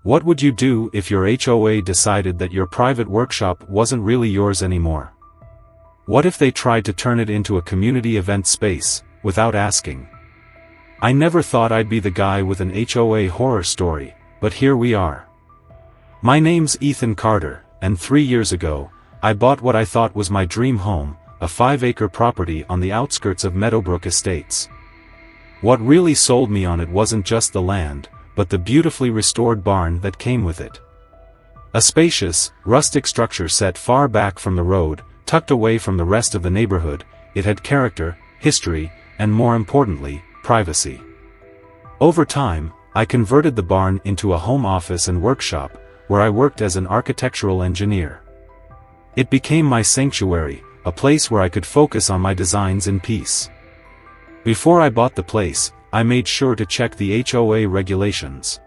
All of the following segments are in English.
What would you do if your HOA decided that your private workshop wasn't really yours anymore? What if they tried to turn it into a community event space, without asking? I never thought I'd be the guy with an HOA horror story, but here we are. My name's Ethan Carter, and 3 years ago, I bought what I thought was my dream home, a 5-acre property on the outskirts of Meadowbrook Estates. What really sold me on it wasn't just the land, but the beautifully restored barn that came with it. A spacious, rustic structure set far back from the road, tucked away from the rest of the neighborhood, it had character, history, and more importantly, privacy. Over time, I converted the barn into a home office and workshop, where I worked as an architectural engineer. It became my sanctuary, a place where I could focus on my designs in peace. Before I bought the place, I made sure to check the HOA regulations.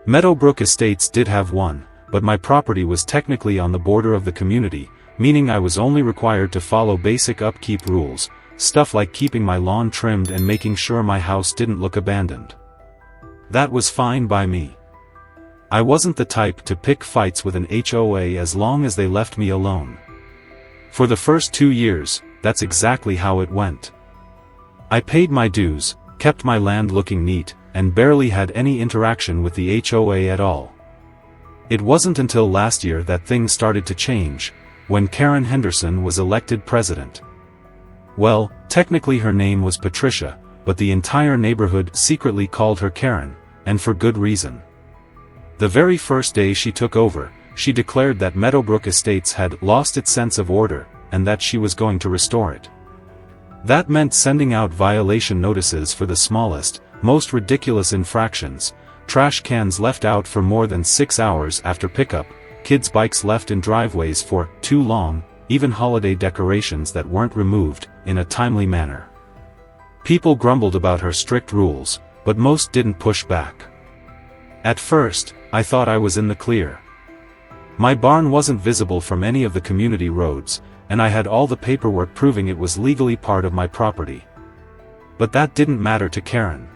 Meadowbrook Estates did have one, but my property was technically on the border of the community, meaning I was only required to follow basic upkeep rules, stuff like keeping my lawn trimmed and making sure my house didn't look abandoned. That was fine by me. I wasn't the type to pick fights with an HOA as long as they left me alone. For the first 2 years, that's exactly how it went. I paid my dues, kept my land looking neat, and barely had any interaction with the HOA at all. It wasn't until last year that things started to change, when Karen Henderson was elected president. Well, technically her name was Patricia, but the entire neighborhood secretly called her Karen, and for good reason. The very first day she took over, she declared that Meadowbrook Estates had lost its sense of order, and that she was going to restore it. That meant sending out violation notices for the smallest, most ridiculous infractions, trash cans left out for more than 6 hours after pickup, kids' bikes left in driveways for too long, even holiday decorations that weren't removed in a timely manner. People grumbled about her strict rules, but most didn't push back. At first, I thought I was in the clear. My barn wasn't visible from any of the community roads, and I had all the paperwork proving it was legally part of my property. But that didn't matter to Karen.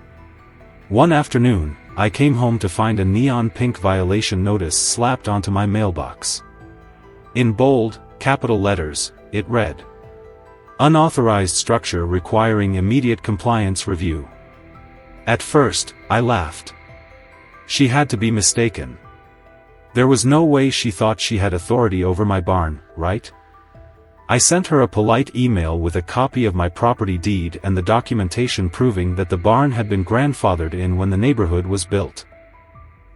One afternoon, I came home to find a neon pink violation notice slapped onto my mailbox. In bold, capital letters, it read, "Unauthorized structure requiring immediate compliance review." At first, I laughed. She had to be mistaken. There was no way she thought she had authority over my barn, right? I sent her a polite email with a copy of my property deed and the documentation proving that the barn had been grandfathered in when the neighborhood was built.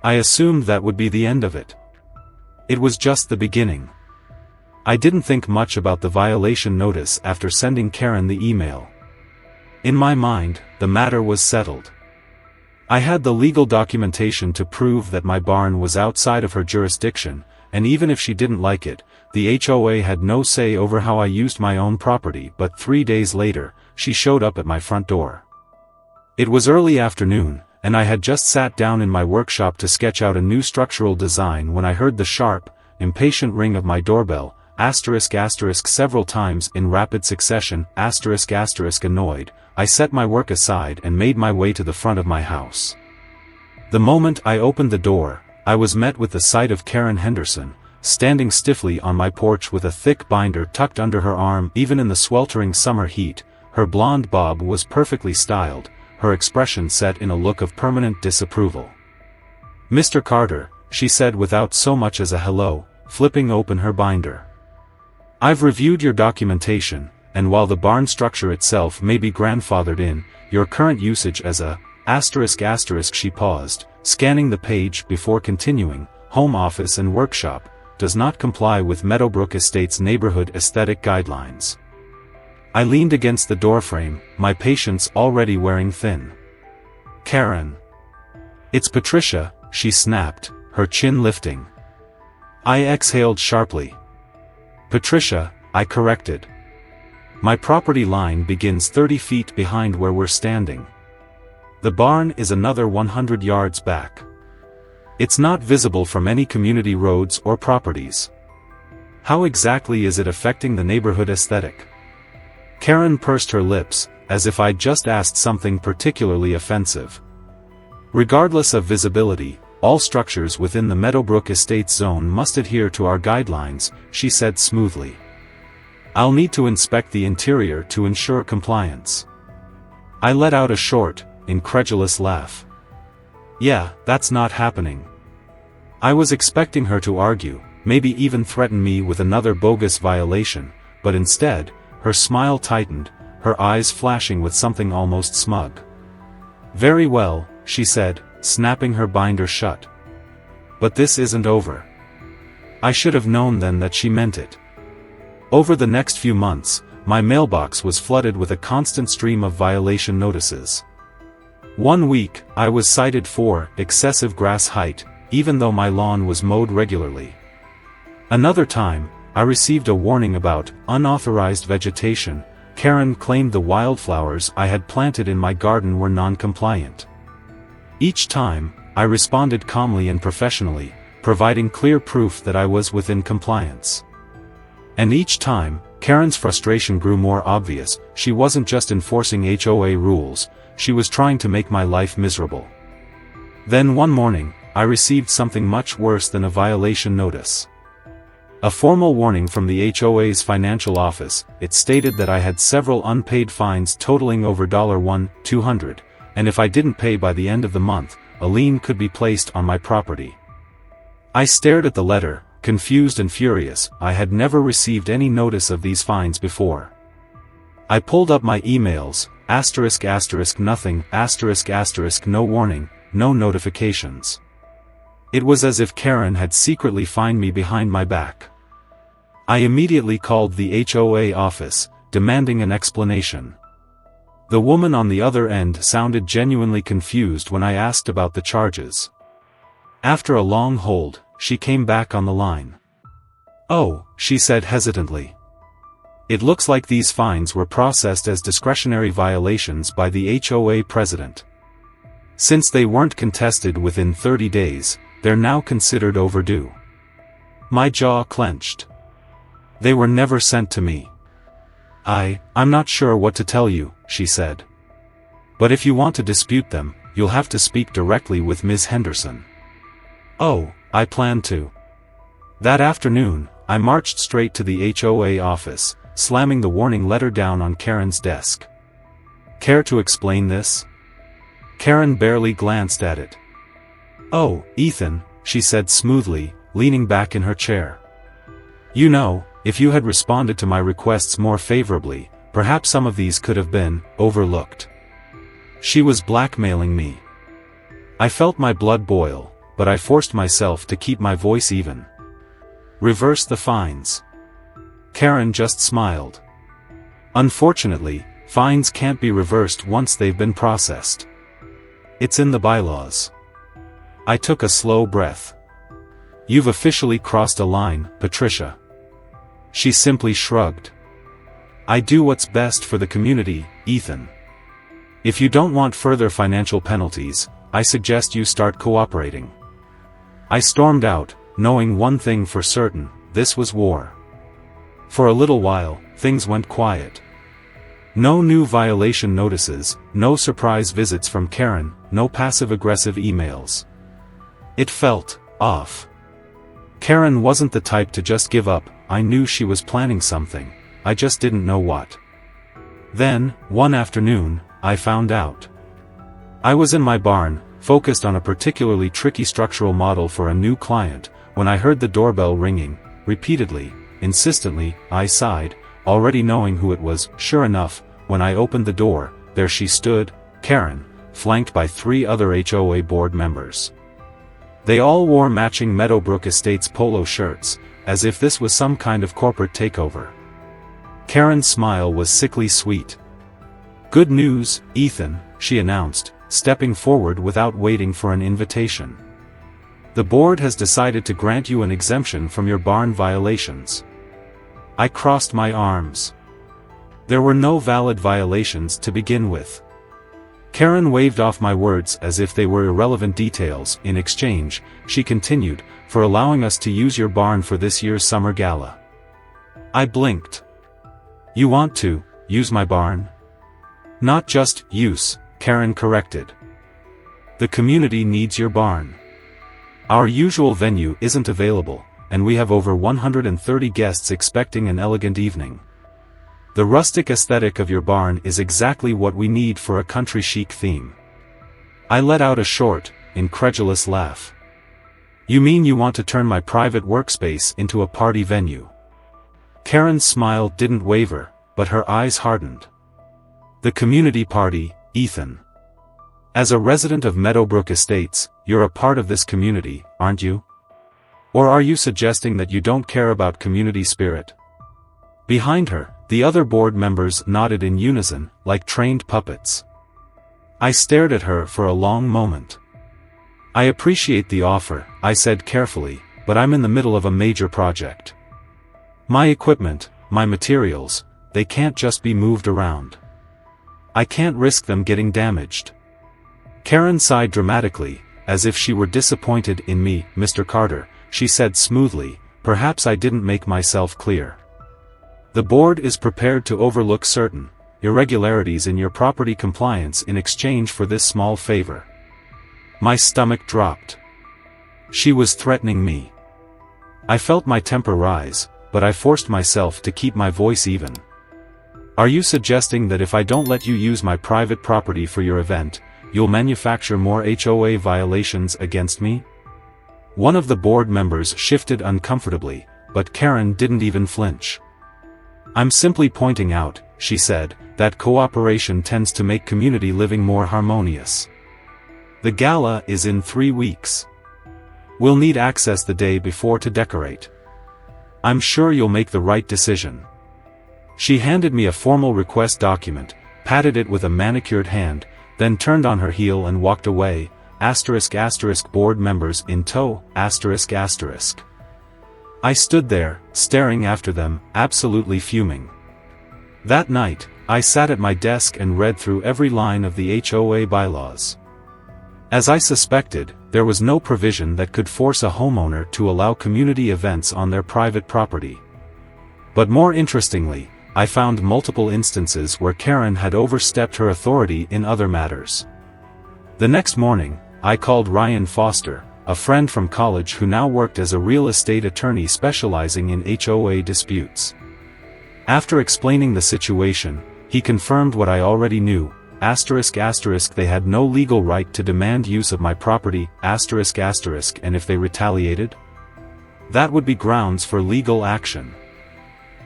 I assumed that would be the end of it. It was just the beginning. I didn't think much about the violation notice after sending Karen the email. In my mind, the matter was settled. I had the legal documentation to prove that my barn was outside of her jurisdiction, and even if she didn't like it, the HOA had no say over how I used my own property. But 3 days later, she showed up at my front door. It was early afternoon, and I had just sat down in my workshop to sketch out a new structural design when I heard the sharp, impatient ring of my doorbell, several times in rapid succession, annoyed. I set my work aside and made my way to the front of my house. The moment I opened the door, I was met with the sight of Karen Henderson, standing stiffly on my porch with a thick binder tucked under her arm. Even in the sweltering summer heat, her blonde bob was perfectly styled, her expression set in a look of permanent disapproval. "Mr. Carter," she said without so much as a hello, flipping open her binder. "I've reviewed your documentation, and while the barn structure itself may be grandfathered in, your current usage as a she paused, scanning the page before continuing, home office and workshop, does not comply with Meadowbrook Estates neighborhood aesthetic guidelines." I leaned against the doorframe, my patience already wearing thin. "Karen." "It's Patricia," she snapped, her chin lifting. I exhaled sharply. "Patricia," I corrected. "My property line begins 30 feet behind where we're standing. The barn is another 100 yards back. It's not visible from any community roads or properties. How exactly is it affecting the neighborhood aesthetic?" Karen pursed her lips, as if I'd just asked something particularly offensive. "Regardless of visibility, all structures within the Meadowbrook Estates zone must adhere to our guidelines, she said smoothly. I'll need to inspect the interior to ensure compliance. I let out a short, incredulous laugh. Yeah, that's not happening. I was expecting her to argue, maybe even threaten me with another bogus violation, but instead, her smile tightened, her eyes flashing with something almost smug. Very well, she said, snapping her binder shut. But this isn't over. I should have known then that she meant it. Over the next few months, my mailbox was flooded with a constant stream of violation notices. One week, I was cited for excessive grass height, even though my lawn was mowed regularly. Another time, I received a warning about unauthorized vegetation. Karen claimed the wildflowers I had planted in my garden were non-compliant. Each time, I responded calmly and professionally, providing clear proof that I was within compliance. And each time, Karen's frustration grew more obvious. She wasn't just enforcing HOA rules, she was trying to make my life miserable. Then one morning, I received something much worse than a violation notice. A formal warning from the HOA's financial office. It stated that I had several unpaid fines totaling over $1,200, and if I didn't pay by the end of the month, a lien could be placed on my property. I stared at the letter, confused and furious. I had never received any notice of these fines before. I pulled up my emails, nothing, no warning, no notifications. It was as if Karen had secretly fined me behind my back. I immediately called the HOA office, demanding an explanation. The woman on the other end sounded genuinely confused when I asked about the charges. After a long hold, she came back on the line. Oh, she said hesitantly. It looks like these fines were processed as discretionary violations by the HOA president. Since they weren't contested within 30 days, they're now considered overdue. My jaw clenched. They were never sent to me. I'm not sure what to tell you, she said. But if you want to dispute them, you'll have to speak directly with Ms. Henderson. Oh, I plan to. That afternoon, I marched straight to the HOA office, slamming the warning letter down on Karen's desk. Care to explain this? Karen barely glanced at it. Oh, Ethan, she said smoothly, leaning back in her chair. You know, if you had responded to my requests more favorably, perhaps some of these could have been overlooked. She was blackmailing me. I felt my blood boil, but I forced myself to keep my voice even. Reverse the fines. Karen just smiled. Unfortunately, fines can't be reversed once they've been processed. It's in the bylaws. I took a slow breath. You've officially crossed a line, Patricia. She simply shrugged. I do what's best for the community, Ethan. If you don't want further financial penalties, I suggest you start cooperating. I stormed out, knowing one thing for certain, this was war. For a little while, things went quiet. No new violation notices, no surprise visits from Karen, no passive-aggressive emails. It felt off. Karen wasn't the type to just give up. I knew she was planning something, I just didn't know what. Then, one afternoon, I found out. I was in my barn, focused on a particularly tricky structural model for a new client, when I heard the doorbell ringing, repeatedly, insistently. I sighed, already knowing who it was. Sure enough, when I opened the door, there she stood, Karen, flanked by 3 other HOA board members. They all wore matching Meadowbrook Estates polo shirts, as if this was some kind of corporate takeover. Karen's smile was sickly sweet. Good news, Ethan, she announced, stepping forward without waiting for an invitation. The board has decided to grant you an exemption from your barn violations. I crossed my arms. There were no valid violations to begin with. Karen waved off my words as if they were irrelevant details. In exchange, she continued, for allowing us to use your barn for this year's summer gala. I blinked. You want to use my barn? Not just use, Karen corrected. The community needs your barn. Our usual venue isn't available, and we have over 130 guests expecting an elegant evening. The rustic aesthetic of your barn is exactly what we need for a country chic theme." I let out a short, incredulous laugh. "You mean you want to turn my private workspace into a party venue?" Karen's smile didn't waver, but her eyes hardened. "The community party, Ethan. As a resident of Meadowbrook Estates, you're a part of this community, aren't you? Or are you suggesting that you don't care about community spirit?" Behind her, the other board members nodded in unison, like trained puppets. I stared at her for a long moment. "I appreciate the offer," I said carefully, "but I'm in the middle of a major project. My equipment, my materials, they can't just be moved around. I can't risk them getting damaged." Karen sighed dramatically, as if she were disappointed in me. "Mr. Carter," she said smoothly, "perhaps I didn't make myself clear. The board is prepared to overlook certain irregularities in your property compliance in exchange for this small favor." My stomach dropped. She was threatening me. I felt my temper rise, but I forced myself to keep my voice even. "Are you suggesting that if I don't let you use my private property for your event, you'll manufacture more HOA violations against me?" One of the board members shifted uncomfortably, but Karen didn't even flinch. "I'm simply pointing out," she said, "that cooperation tends to make community living more harmonious. The gala is in 3 weeks. We'll need access the day before to decorate. I'm sure you'll make the right decision." She handed me a formal request document, patted it with a manicured hand, then turned on her heel and walked away, board members in tow, I stood there, staring after them, absolutely fuming. That night, I sat at my desk and read through every line of the HOA bylaws. As I suspected, there was no provision that could force a homeowner to allow community events on their private property. But more interestingly, I found multiple instances where Karen had overstepped her authority in other matters. The next morning, I called Ryan Foster, a friend from college who now worked as a real estate attorney specializing in HOA disputes. After explaining the situation, he confirmed what I already knew, they had no legal right to demand use of my property, and if they retaliated, that would be grounds for legal action.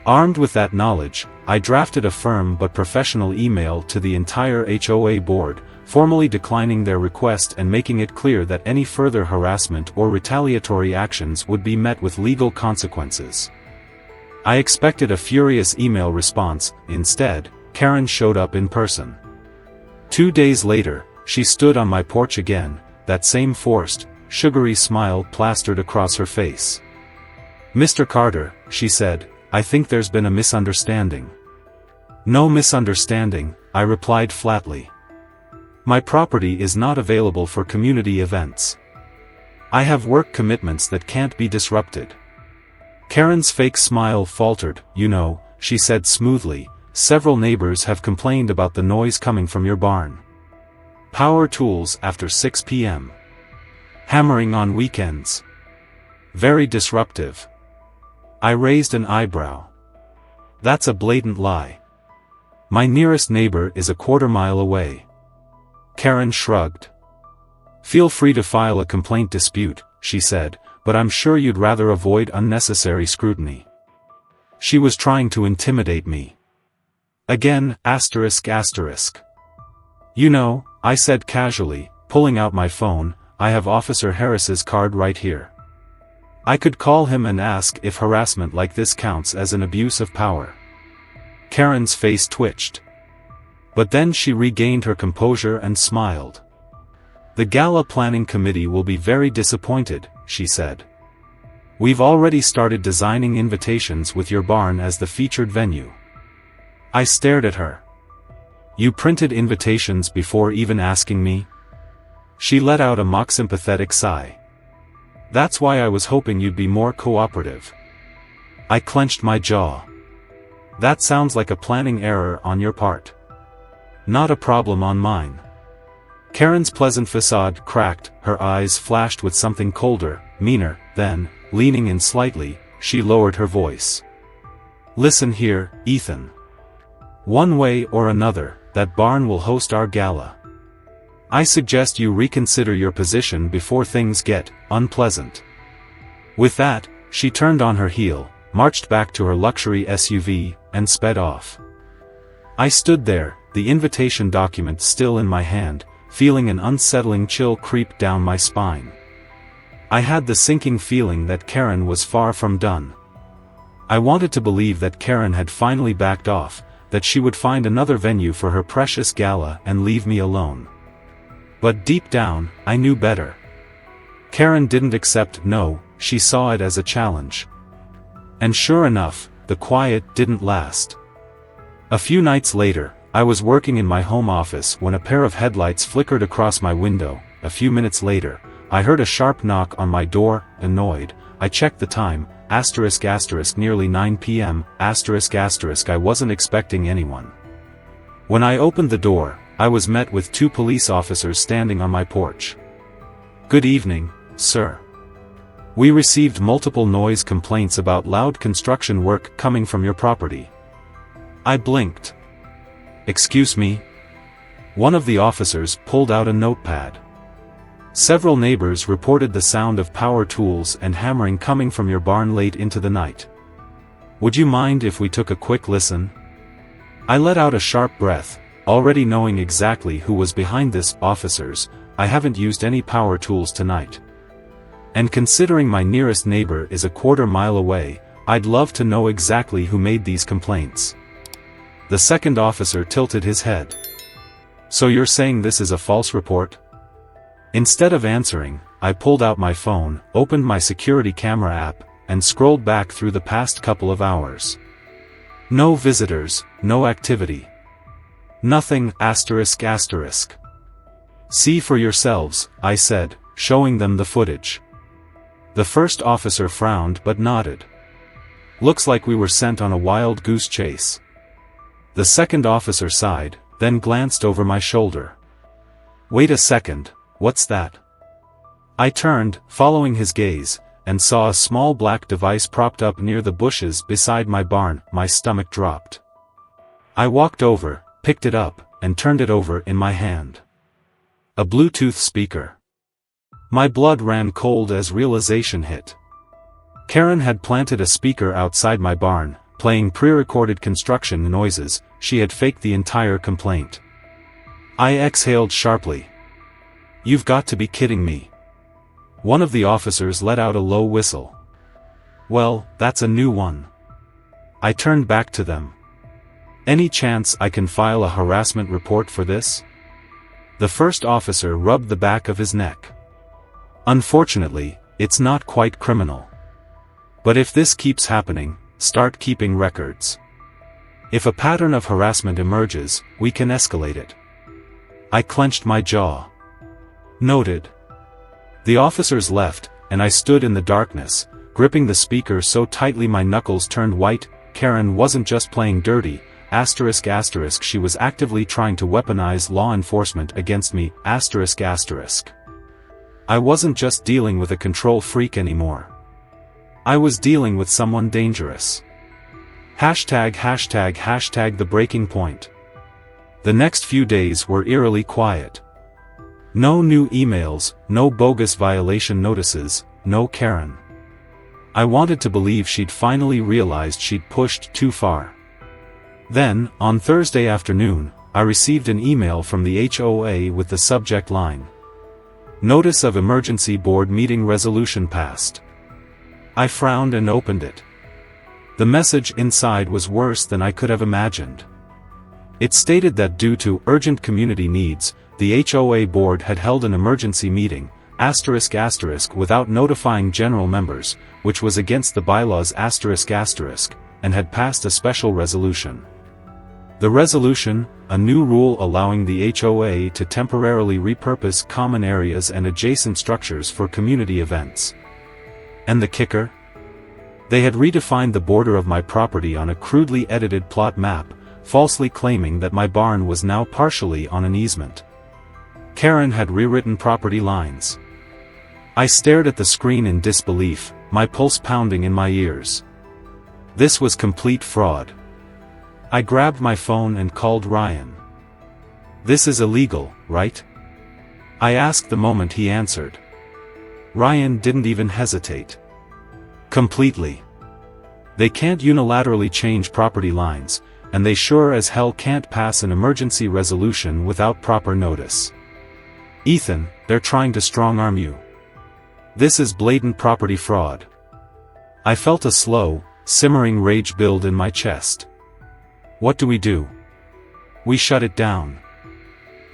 Armed with that knowledge, I drafted a firm but professional email to the entire HOA board, formally declining their request and making it clear that any further harassment or retaliatory actions would be met with legal consequences. I expected a furious email response. Instead, Karen showed up in person. 2 days later, she stood on my porch again, that same forced, sugary smile plastered across her face. "Mr. Carter," she said, "I think there's been a misunderstanding." "No misunderstanding," I replied flatly. "My property is not available for community events. I have work commitments that can't be disrupted." Karen's fake smile faltered. "You know," she said smoothly, "several neighbors have complained about the noise coming from your barn. Power tools after 6 p.m. Hammering on weekends. Very disruptive." I raised an eyebrow. "That's a blatant lie. My nearest neighbor is a quarter-mile away." Karen shrugged. "Feel free to file a complaint dispute," she said, "but I'm sure you'd rather avoid unnecessary scrutiny." She was trying to intimidate me. Again, "You know," I said casually, pulling out my phone, "I have Officer Harris's card right here. I could call him and ask if harassment like this counts as an abuse of power." Karen's face twitched. But then she regained her composure and smiled. "The gala planning committee will be very disappointed," she said. "We've already started designing invitations with your barn as the featured venue." I stared at her. "You printed invitations before even asking me?" She let out a mock sympathetic sigh. "That's why I was hoping you'd be more cooperative." I clenched my jaw. "That sounds like a planning error on your part. Not a problem on mine." Karen's pleasant facade cracked, her eyes flashed with something colder, meaner, then, leaning in slightly, she lowered her voice. "Listen here, Ethan. One way or another, that barn will host our gala. I suggest you reconsider your position before things get unpleasant." With that, she turned on her heel, marched back to her luxury SUV, and sped off. I stood there, the invitation document still in my hand, feeling an unsettling chill creep down my spine. I had the sinking feeling that Karen was far from done. I wanted to believe that Karen had finally backed off, that she would find another venue for her precious gala and leave me alone. But deep down, I knew better. Karen didn't accept no, she saw it as a challenge. And sure enough, the quiet didn't last. A few nights later, I was working in my home office when a pair of headlights flickered across my window. A few minutes later, I heard a sharp knock on my door. Annoyed, I checked the time, nearly 9 p.m, I wasn't expecting anyone. When I opened the door, I was met with 2 police officers standing on my porch. "Good evening, sir. We received multiple noise complaints about loud construction work coming from your property." I blinked. "Excuse me?" One of the officers pulled out a notepad. "Several neighbors reported the sound of power tools and hammering coming from your barn late into the night. Would you mind if we took a quick listen?" I let out a sharp breath, already knowing exactly who was behind this. "Officers, I haven't used any power tools tonight. And considering my nearest neighbor is a quarter-mile away, I'd love to know exactly who made these complaints." The second officer tilted his head. "So you're saying this is a false report?" Instead of answering, I pulled out my phone, opened my security camera app, and scrolled back through the past couple of hours. No visitors, no activity. Nothing, ***. "See for yourselves," I said, showing them the footage. The first officer frowned but nodded. "Looks like we were sent on a wild goose chase." The second officer sighed, then glanced over my shoulder. "Wait a second, what's that?" I turned, following his gaze, and saw a small black device propped up near the bushes beside my barn. My stomach dropped. I walked over, picked it up, and turned it over in my hand. A Bluetooth speaker. My blood ran cold as realization hit. Karen had planted a speaker outside my barn, playing pre-recorded construction noises. She had faked the entire complaint. I exhaled sharply. "You've got to be kidding me." One of the officers let out a low whistle. "Well, that's a new one." I turned back to them. "Any chance I can file a harassment report for this?" The first officer rubbed the back of his neck. "Unfortunately, it's not quite criminal. But if this keeps happening, start keeping records. If a pattern of harassment emerges, we can escalate it." I clenched my jaw. "Noted." The officers left, and I stood in the darkness, gripping the speaker so tightly my knuckles turned white. Karen wasn't just playing dirty, ***, she was actively trying to weaponize law enforcement against me, ***. I wasn't just dealing with a control freak anymore. I was dealing with someone dangerous. #the breaking point. The next few days were eerily quiet. No new emails, no bogus violation notices, no Karen. I wanted to believe she'd finally realized she'd pushed too far. Then, on Thursday afternoon, I received an email from the HOA with the subject line: "Notice of Emergency Board Meeting Resolution Passed." I frowned and opened it. The message inside was worse than I could have imagined. It stated that due to urgent community needs, the HOA board had held an emergency meeting, ***, without notifying general members, which was against the bylaws ***, and had passed a special resolution. The resolution, a new rule allowing the HOA to temporarily repurpose common areas and adjacent structures for community events. And the kicker? They had redefined the border of my property on a crudely edited plot map, falsely claiming that my barn was now partially on an easement. Karen had rewritten property lines. I stared at the screen in disbelief, my pulse pounding in my ears. This was complete fraud. I grabbed my phone and called Ryan. "This is illegal, right?" I asked the moment he answered. Ryan didn't even hesitate. "Completely. They can't unilaterally change property lines, and they sure as hell can't pass an emergency resolution without proper notice. Ethan, they're trying to strong-arm you. This is blatant property fraud." I felt a slow, simmering rage build in my chest. What do we do? We shut it down.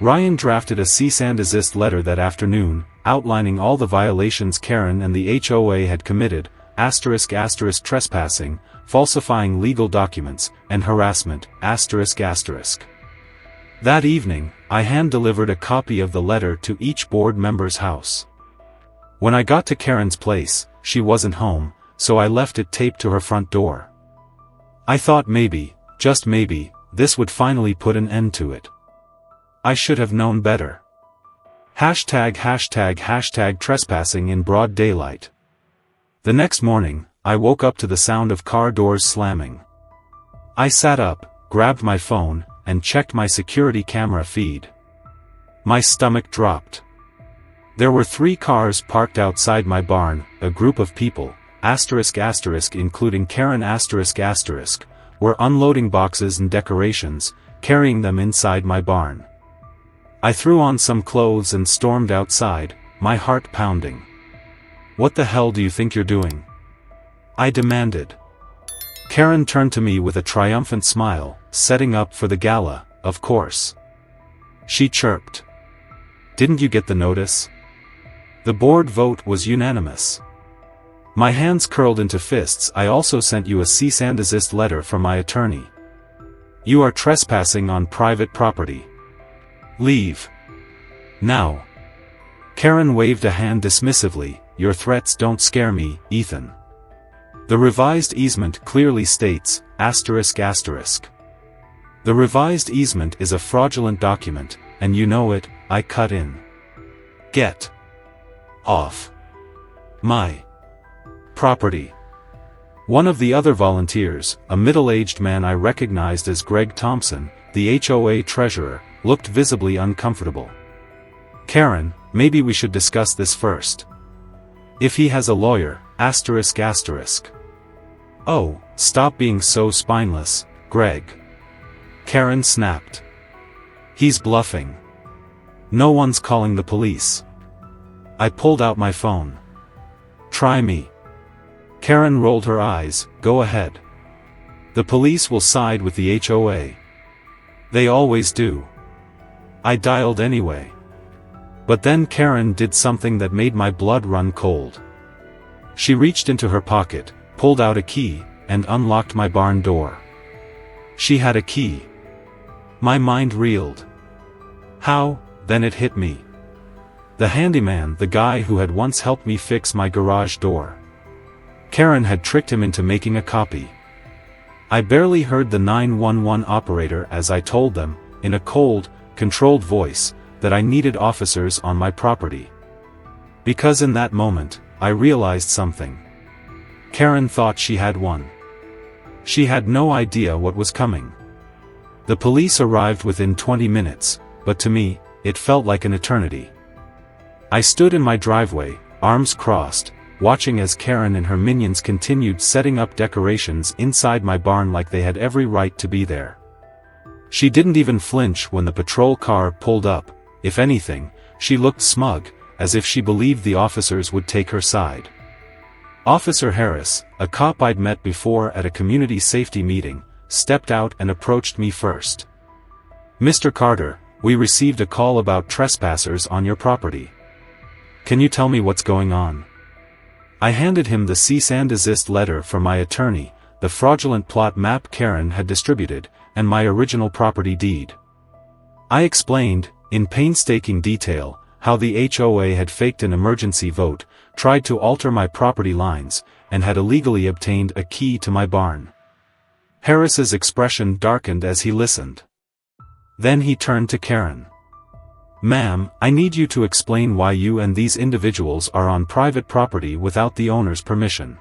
Ryan drafted a cease and desist letter that afternoon, outlining all the violations Karen and the HOA had committed, *** trespassing, falsifying legal documents, and harassment, ***. That evening, I hand-delivered a copy of the letter to each board member's house. When I got to Karen's place, she wasn't home, so I left it taped to her front door. I thought maybe, just maybe, this would finally put an end to it. I should have known better. ## trespassing in broad daylight. The next morning, I woke up to the sound of car doors slamming. I sat up, grabbed my phone, and checked my security camera feed. My stomach dropped. There were 3 cars parked outside my barn, a group of people, ***, including Karen ***, were unloading boxes and decorations, carrying them inside my barn. I threw on some clothes and stormed outside, my heart pounding. "What the hell do you think you're doing?" I demanded. Karen turned to me with a triumphant smile, "Setting up for the gala, of course." She chirped. "Didn't you get the notice?" The board vote was unanimous. My hands curled into fists. "I also sent you a cease and desist letter from my attorney. You are trespassing on private property. Leave. Now." Karen waved a hand dismissively. "Your threats don't scare me, Ethan. The revised easement clearly states, ***. The revised easement is a fraudulent document, and you know it," I cut in. "Get off my property." One of the other volunteers, a middle-aged man I recognized as Greg Thompson, the HOA treasurer, looked visibly uncomfortable. "Karen, maybe we should discuss this first. If he has a lawyer, ***. "Oh, stop being so spineless, Greg." Karen snapped. "He's bluffing. No one's calling the police." I pulled out my phone. "Try me." Karen rolled her eyes. "Go ahead. The police will side with the HOA. They always do." I dialed anyway. But then Karen did something that made my blood run cold. She reached into her pocket, pulled out a key, and unlocked my barn door. She had a key. My mind reeled. How? Then it hit me. The handyman, the guy who had once helped me fix my garage door. Karen had tricked him into making a copy. I barely heard the 911 operator as I told them, in a cold, controlled voice, that I needed officers on my property. Because in that moment, I realized something. Karen thought she had won. She had no idea what was coming. The police arrived within 20 minutes, but to me, it felt like an eternity. I stood in my driveway, arms crossed, watching as Karen and her minions continued setting up decorations inside my barn like they had every right to be there. She didn't even flinch when the patrol car pulled up. If anything, she looked smug, as if she believed the officers would take her side. Officer Harris, a cop I'd met before at a community safety meeting, stepped out and approached me first. "Mr. Carter, we received a call about trespassers on your property. Can you tell me what's going on?" I handed him the cease and desist letter from my attorney, the fraudulent plot map Karen had distributed, and my original property deed. I explained, in painstaking detail, how the HOA had faked an emergency vote, tried to alter my property lines, and had illegally obtained a key to my barn. Harris's expression darkened as he listened. Then he turned to Karen. Ma'am, I need you to explain why you and these individuals are on private property without the owner's permission.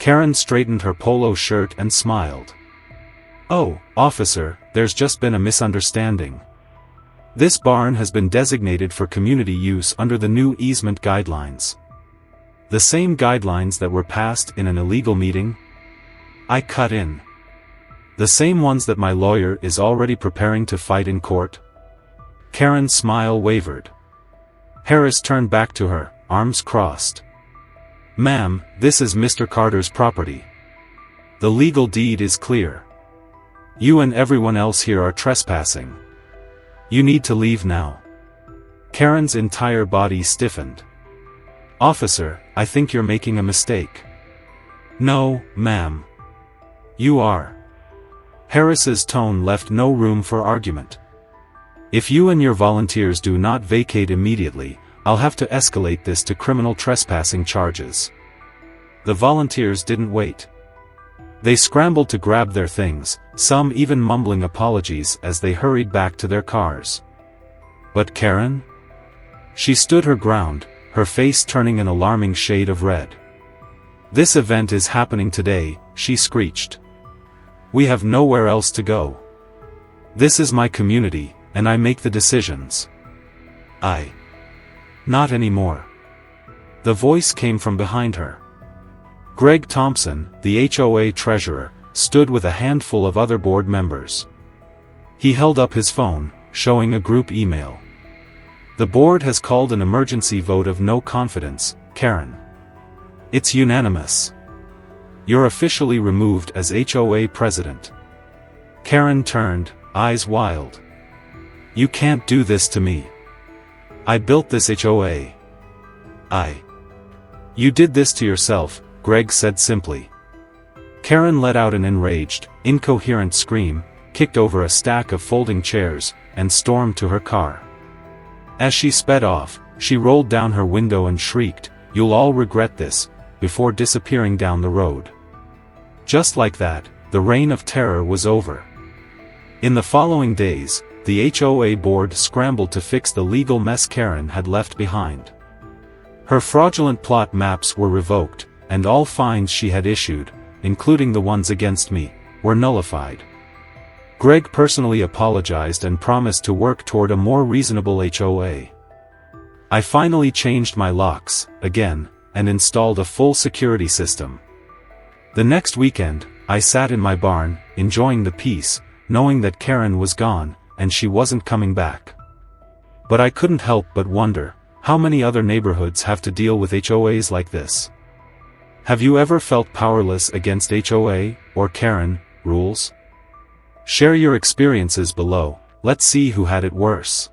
Karen straightened her polo shirt and smiled. Oh, officer, there's just been a misunderstanding. This barn has been designated for community use under the new easement guidelines. The same guidelines that were passed in an illegal meeting? I cut in. The same ones that my lawyer is already preparing to fight in court? Karen's smile wavered. Harris turned back to her, arms crossed. Ma'am, this is Mr. Carter's property. The legal deed is clear. You and everyone else here are trespassing. You need to leave now. Karen's entire body stiffened. Officer, I think you're making a mistake. No, ma'am. You are. Harris's tone left no room for argument. If you and your volunteers do not vacate immediately, I'll have to escalate this to criminal trespassing charges. The volunteers didn't wait. They scrambled to grab their things, some even mumbling apologies as they hurried back to their cars. But Karen? She stood her ground, her face turning an alarming shade of red. This event is happening today, she screeched. We have nowhere else to go. This is my community, and I make the decisions. Not anymore. The voice came from behind her. Greg Thompson, the HOA treasurer, stood with a handful of other board members. He held up his phone, showing a group email. The board has called an emergency vote of no confidence, Karen. It's unanimous. You're officially removed as HOA president. Karen turned, eyes wild. You can't do this to me. I built this HOA. You did this to yourself, Greg said simply. Karen let out an enraged, incoherent scream, kicked over a stack of folding chairs, and stormed to her car. As she sped off, she rolled down her window and shrieked, "You'll all regret this," before disappearing down the road. Just like that, the reign of terror was over. In the following days, the HOA board scrambled to fix the legal mess Karen had left behind. Her fraudulent plot maps were revoked, and all fines she had issued, including the ones against me, were nullified. Greg personally apologized and promised to work toward a more reasonable HOA. I finally changed my locks, again, and installed a full security system. The next weekend, I sat in my barn, enjoying the peace, knowing that Karen was gone, and she wasn't coming back. But I couldn't help but wonder, how many other neighborhoods have to deal with HOAs like this? Have you ever felt powerless against HOA, or Karen, rules? Share your experiences below, let's see who had it worse.